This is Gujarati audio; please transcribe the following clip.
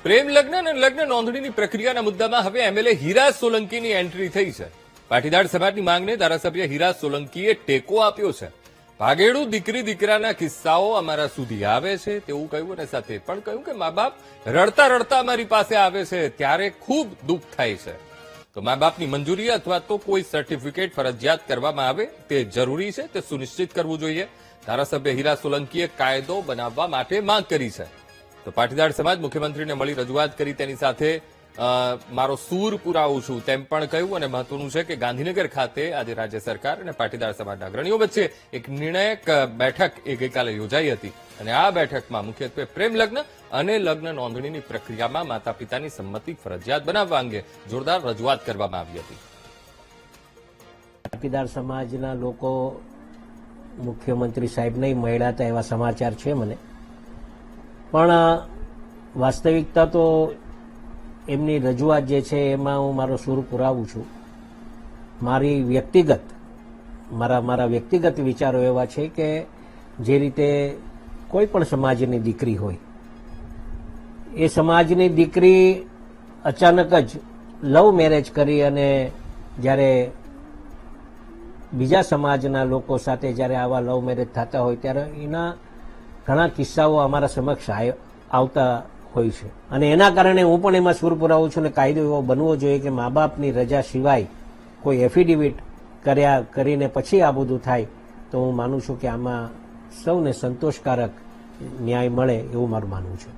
પ્રેમ લગ્ન અને લગ્ન નોંધણીની પ્રક્રિયાના મુદ્દામાં હવે એમએલએ હીરા સોલંકીની એન્ટ્રી થઈ છે. પાટીદાર સમાજની માંગને ધારાસભ્ય હીરા સોલંકીએ ટેકો આપ્યો છે. ભાગેડુ દીકરી દીકરાના કિસ્સાઓ અમારા સુધી આવે છે તેવું કહ્યું અને સાથે પણ કહ્યું કે મા બાપ રડતા રડતા અમારી પાસે આવે છે ત્યારે ખૂબ દુઃખ થાય છે. તો મા બાપની મંજૂરી અથવા તો કોઈ સર્ટિફિકેટ ફરજિયાત કરવામાં આવે તે જરૂરી છે, તે સુનિશ્ચિત કરવું જોઈએ. ધારાસભ્ય હીરા સોલંકીએ કાયદો બનાવવા માટે માંગ કરી છે. તો પાટીદાર સમાજ મુખ્યમંત્રીને મળી રજૂઆત કરી તેની સાથે મારો સૂર પુરાવું છું તેમ પણ કહ્યું. અને મહત્વનું છે કે ગાંધીનગર ખાતે આજે રાજ્ય સરકાર અને પાટીદાર સમાજના અગ્રણીઓ વચ્ચે એક નિર્ણાયક બેઠક ગઈકાલે યોજાઈ હતી અને આ બેઠકમાં મુખ્યત્વે પ્રેમ લગ્ન અને લગ્ન નોંધણીની પ્રક્રિયામાં માતા પિતાની સંમતિ ફરજિયાત બનાવવા અંગે જોરદાર રજૂઆત કરવામાં આવી હતી. પાટીદાર સમાજના લોકો મુખ્યમંત્રી સાહેબને મળ્યા હતા એવા સમાચાર છે મને, પણ વાસ્તવિકતા તો એમની રજૂઆત જે છે એમાં હું મારો સૂર પુરાવું છું. મારા વ્યક્તિગત વિચારો એવા છે કે જે રીતે કોઈ પણ સમાજની દીકરી હોય, એ સમાજની દીકરી અચાનક જ લવ મેરેજ કરી અને જ્યારે બીજા સમાજના લોકો સાથે જ્યારે આવા લવ મેરેજ થતા હોય ત્યારે એના ઘણા કિસ્સાઓ અમારા સમક્ષ આવતા હોય છે. અને એના કારણે હું પણ એમાં સૂર પુરાવું છું અને કાયદો એવો બનવો જોઈએ કે મા બાપની રજા સિવાય કોઈ એફિડેવિટ કરીને પછી આ બધું થાય તો હું માનું છું કે આમાં સૌને સંતોષકારક ન્યાય મળે એવું મારું માનવું છે.